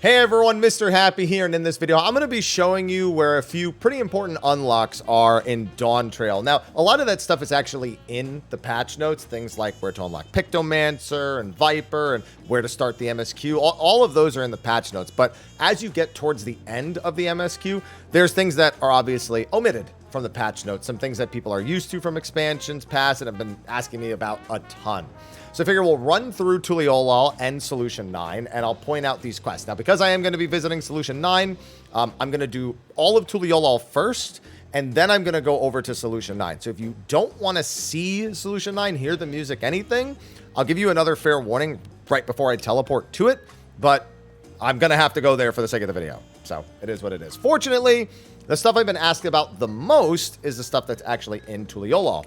Hey everyone, Mr. Happy here, and in this video I'm going to be showing you where a few pretty important unlocks are in Dawntrail. Now, a lot of that stuff is actually in the patch notes, things like where to unlock Pictomancer and Viper and where to start the MSQ. All of those are in the patch notes, but as you get towards the end of the MSQ, there's things that are obviously omitted from the patch notes, some things that people are used to from expansions past and have been asking me about a ton. So I figure we'll run through Tuliolal and Solution 9, and I'll point out these quests. Now, because I am going to be visiting Solution 9, I'm going to do all of Tuliolal first, and then I'm going to go over to Solution 9. So if you don't want to see Solution 9, hear the music, anything, I'll give you another fair warning right before I teleport to it, but I'm going to have to go there for the sake of the video. So it is what it is. Fortunately, the stuff I've been asked about the most is the stuff that's actually in Tuliolal.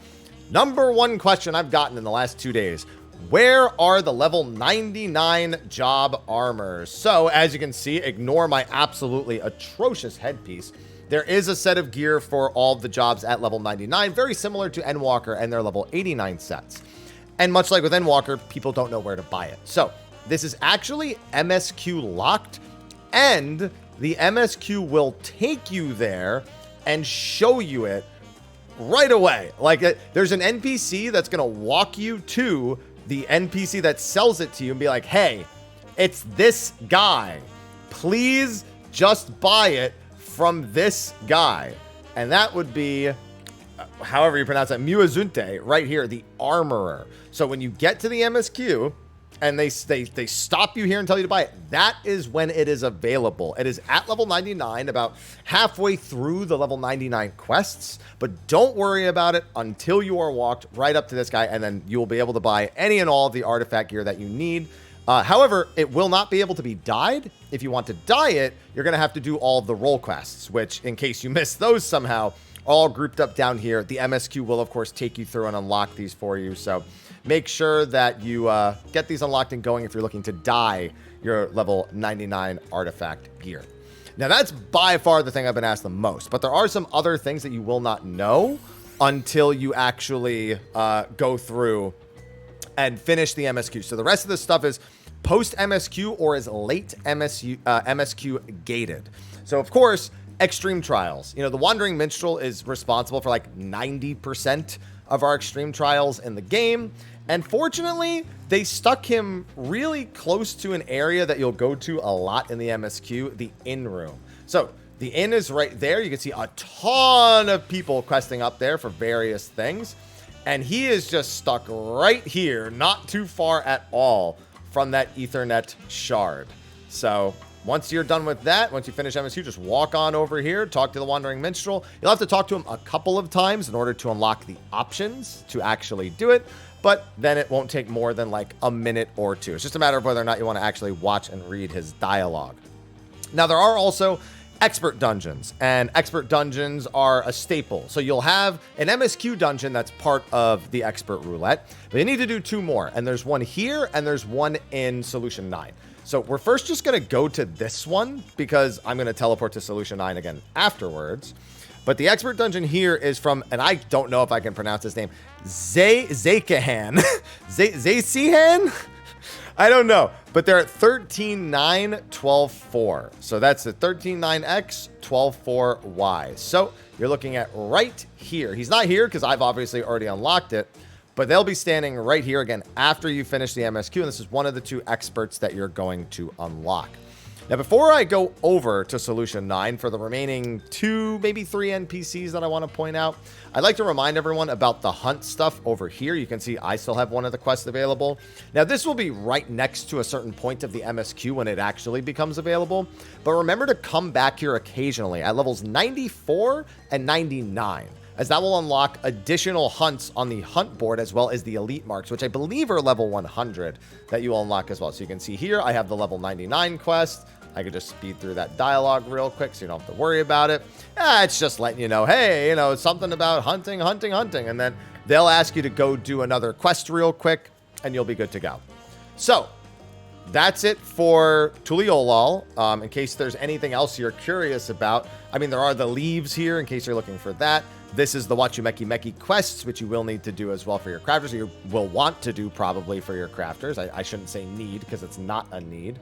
Number one question I've gotten in the last 2 days: where are the level 99 job armors? So as you can see, ignore my absolutely atrocious headpiece. There is a set of gear for all the jobs at level 99, very similar to Endwalker and their level 89 sets. And much like with Endwalker, people don't know where to buy it. So this is actually MSQ locked, and the MSQ will take you there and show you it right away. Like, there's an NPC that's going to walk you to the NPC that sells it to you and be like, hey, it's this guy. Please just buy it from this guy. And that would be, however you pronounce that, Muazunte, right here, the armorer. So when you get to the MSQ and they stop you here and tell you to buy it, that is when it is available. It is at level 99, about halfway through the level 99 quests, but don't worry about it until you are walked right up to this guy, and then you will be able to buy any and all of the artifact gear that you need. However, it will not be able to be dyed. If you want to dye it, you're going to have to do all of the role quests, which, in case you missed those somehow, all grouped up down here. The MSQ will, of course, take you through and unlock these for you. So make sure that you get these unlocked and going if you're looking to dye your level 99 artifact gear. Now, that's by far the thing I've been asked the most, but there are some other things that you will not know until you actually go through and finish the MSQ. So the rest of this stuff is post MSQ or is late MSQ gated. So, of course, extreme trials. You know, the Wandering Minstrel is responsible for like 90% of our extreme trials in the game. And fortunately, they stuck him really close to an area that you'll go to a lot in the MSQ, the inn room. So the inn is right there. You can see a ton of people questing up there for various things. And he is just stuck right here, not too far at all from that Ethernet shard. So once you're done with that, once you finish MSQ, just walk on over here, talk to the Wandering Minstrel. You'll have to talk to him a couple of times in order to unlock the options to actually do it, but then it won't take more than like a minute or two. It's just a matter of whether or not you want to actually watch and read his dialogue. Now, there are also expert dungeons, and expert dungeons are a staple. So you'll have an MSQ dungeon that's part of the expert roulette, but you need to do two more, and there's one here and there's one in Solution 9. So we're first just going to go to this one because I'm going to teleport to Solution 9 again afterwards. But the expert dungeon here is from, and I don't know if I can pronounce his name, Zaykahan. Zaysihan? I don't know. But they're at 13.9.12.4. So that's the 13.9x 12.4y. So you're looking at right here. He's not here because I've obviously already unlocked it, but they'll be standing right here again after you finish the MSQ, and this is one of the two experts that you're going to unlock. Now, before I go over to Solution 9 for the remaining 2, maybe 3 NPCs that I want to point out, I'd like to remind everyone about the hunt stuff over here. You can see I still have one of the quests available. Now, this will be right next to a certain point of the MSQ when it actually becomes available, but remember to come back here occasionally at levels 94 and 99. as that will unlock additional hunts on the hunt board as well as the elite marks, which I believe are level 100 that you will unlock as well. So you can see here, I have the level 99 quest. I could just speed through that dialogue real quick so you don't have to worry about it. It's just letting you know, hey, something about hunting. And then they'll ask you to go do another quest real quick and you'll be good to go. So that's it for Tuliolal. In case there's anything else you're curious about, I mean, there are the leaves here in case you're looking for that. This is the Wachumeki Meki quests, which you will need to do as well for your crafters, or you will want to do probably for your crafters. I shouldn't say need because it's not a need.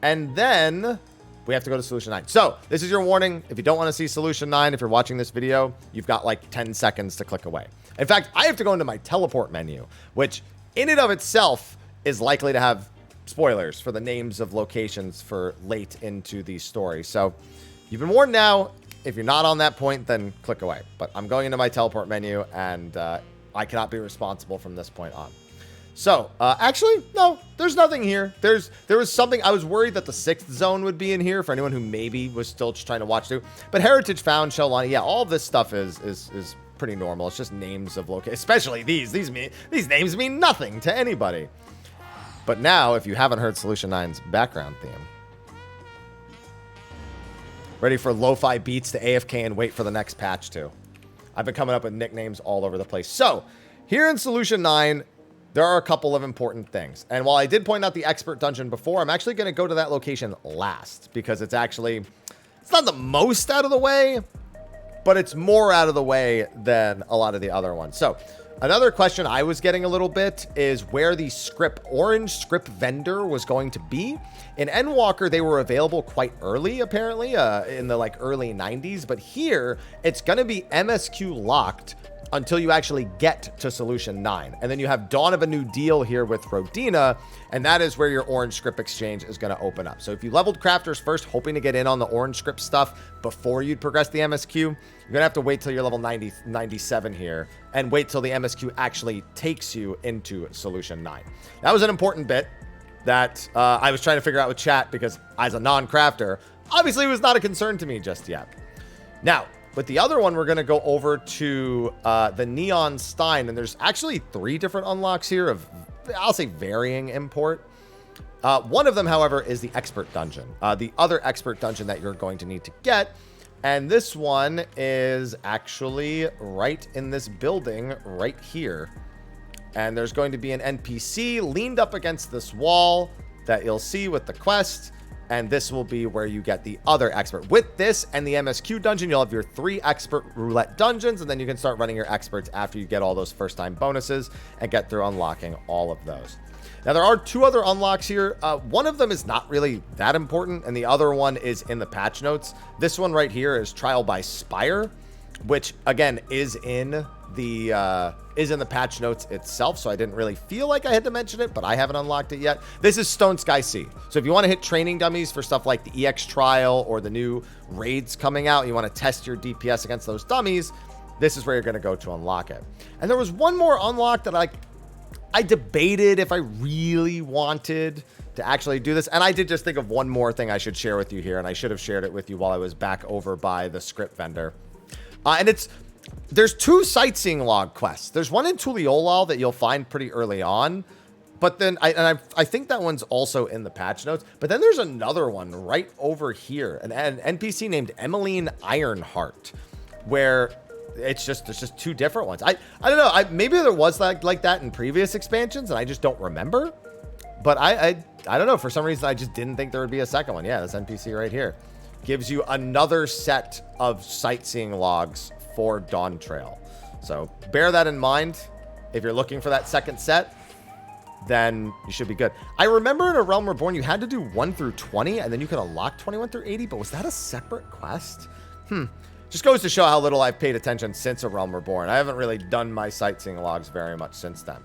And then we have to go to Solution 9. So this is your warning. If you don't want to see Solution 9, if you're watching this video, you've got like 10 seconds to click away. In fact, I have to go into my teleport menu, which in and of itself is likely to have spoilers for the names of locations for late into the story. So you've been warned now. If you're not on that point, then click away. But I'm going into my teleport menu, and I cannot be responsible from this point on. So, actually, no, there's nothing here. There was something. I was worried that the 6th zone would be in here for anyone who maybe was still just trying to watch through. But Heritage found, Shelani, yeah, all this stuff is pretty normal. It's just names of locations, especially these names mean nothing to anybody. But now, if you haven't heard Solution 9's background theme, ready for lo-fi beats to AFK and wait for the next patch too. I've been coming up with nicknames all over the place. So, here in Solution 9, there are a couple of important things. And while I did point out the expert dungeon before, I'm actually going to go to that location last because it's not the most out of the way, but it's more out of the way than a lot of the other ones. So, another question I was getting a little bit is where the Scrip, orange Scrip vendor was going to be. In Endwalker, they were available quite early, apparently, in the like early 90s. But here, it's going to be MSQ locked until you actually get to Solution 9. And then you have Dawn of a New Deal here with Rodina, and that is where your orange Scrip exchange is going to open up. So if you leveled crafters first, hoping to get in on the orange Scrip stuff before you'd progress the MSQ, you're going to have to wait till you're level 97 here, and wait till the MSQ actually takes you into Solution 9. That was an important bit that I was trying to figure out with chat, because as a non-crafter, obviously it was not a concern to me just yet. Now, with the other one, we're going to go over to the Neon Stein, and there's actually 3 different unlocks here of, I'll say, varying import. One of them, however, is the Expert Dungeon, the other Expert Dungeon that you're going to need to get, and this one is actually right in this building right here. And there's going to be an NPC leaned up against this wall that you'll see with the quest. And this will be where you get the other expert. With this and the MSQ dungeon, you'll have your 3 expert roulette dungeons, and then you can start running your experts after you get all those first-time bonuses and get through unlocking all of those. Now, there are 2 other unlocks here. One of them is not really that important, and the other one is in the patch notes. This one right here is Trial by Spire, which, again, is in the patch notes itself, so I didn't really feel like I had to mention it, but I haven't unlocked it yet. This is Stone Sky Sea. So if you want to hit training dummies for stuff like the EX trial or the new raids coming out, you want to test your DPS against those dummies, this is where you're going to go to unlock it. And there was one more unlock that I debated if I really wanted to actually do this, and I did just think of one more thing I should share with you here, and I should have shared it with you while I was back over by the Scrip vendor. And there's 2 sightseeing log quests. There's one in Tuliolal that you'll find pretty early on, but then I think that one's also in the patch notes. But then there's another one right over here, an NPC named Emmeline Ironheart, where there's just 2 different ones. I don't know. Maybe there was like that in previous expansions, and I just don't remember. But I don't know. For some reason, I just didn't think there would be a second one. Yeah, this NPC right here gives you another set of sightseeing logs for Dawntrail. So bear that in mind. If you're looking for that second set, then you should be good. I remember in A Realm Reborn, you had to do 1 through 20, and then you could unlock 21 through 80, but was that a separate quest? Just goes to show how little I've paid attention since A Realm Reborn. I haven't really done my sightseeing logs very much since then.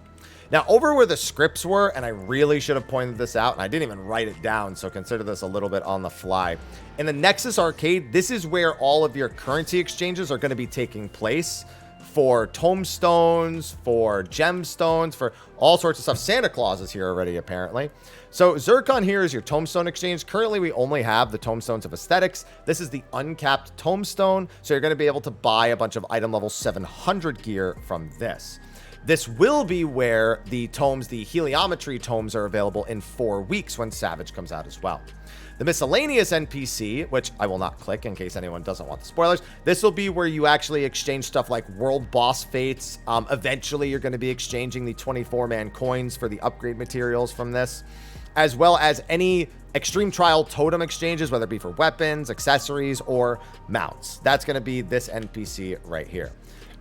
Now, over where the scripts were, and I really should have pointed this out, and I didn't even write it down, so consider this a little bit on the fly. In the Nexus Arcade, this is where all of your currency exchanges are going to be taking place for tomestones, for gemstones, for all sorts of stuff. Santa Claus is here already, apparently. So Zircon here is your tombstone exchange. Currently, we only have the tomestones of aesthetics. This is the uncapped tombstone, so you're going to be able to buy a bunch of item level 700 gear from this. This will be where the tomes, the heliometry tomes, are available in 4 weeks when Savage comes out as well. The miscellaneous NPC, which I will not click in case anyone doesn't want the spoilers, this will be where you actually exchange stuff like world boss fates. Eventually, you're going to be exchanging the 24-man coins for the upgrade materials from this, as well as any extreme trial totem exchanges, whether it be for weapons, accessories, or mounts. That's going to be this NPC right here.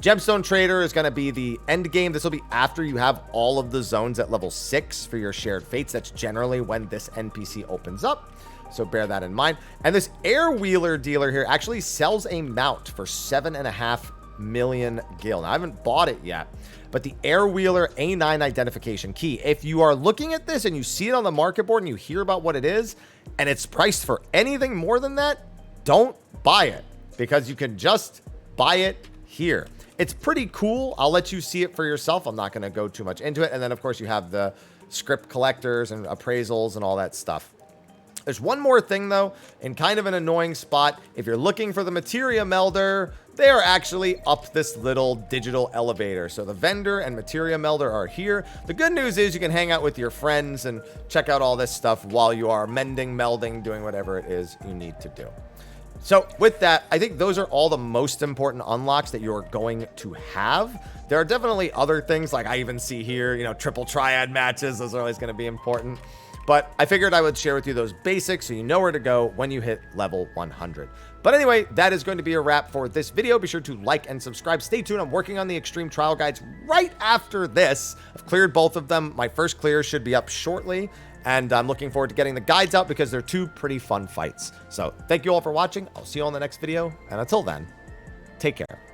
Gemstone Trader is going to be the end game. This will be after you have all of the zones at level 6 for your shared fates. That's generally when this NPC opens up. So bear that in mind. And this Air Wheeler dealer here actually sells a mount for 7.5 million gil. Now, I haven't bought it yet, but the Air Wheeler A9 identification key, if you are looking at this and you see it on the market board and you hear about what it is, and it's priced for anything more than that, don't buy it, because you can just buy it here. It's pretty cool. I'll let you see it for yourself. I'm not going to go too much into it. And then, of course, you have the Scrip collectors and appraisals and all that stuff. There's one more thing, though, in kind of an annoying spot. If you're looking for the materia melder, they are actually up this little digital elevator. So the vendor and materia melder are here. The good news is you can hang out with your friends and check out all this stuff while you are mending, melding, doing whatever it is you need to do. So with that, I think those are all the most important unlocks that you're going to have. There are definitely other things, like I even see here, you know, triple triad matches. Those are always going to be important. But I figured I would share with you those basics so you know where to go when you hit level 100. But anyway, that is going to be a wrap for this video. Be sure to like and subscribe. Stay tuned. I'm working on the extreme trial guides right after this. I've cleared both of them. My first clear should be up shortly. And I'm looking forward to getting the guides out because they're two pretty fun fights. So thank you all for watching. I'll see you on the next video. And until then, take care.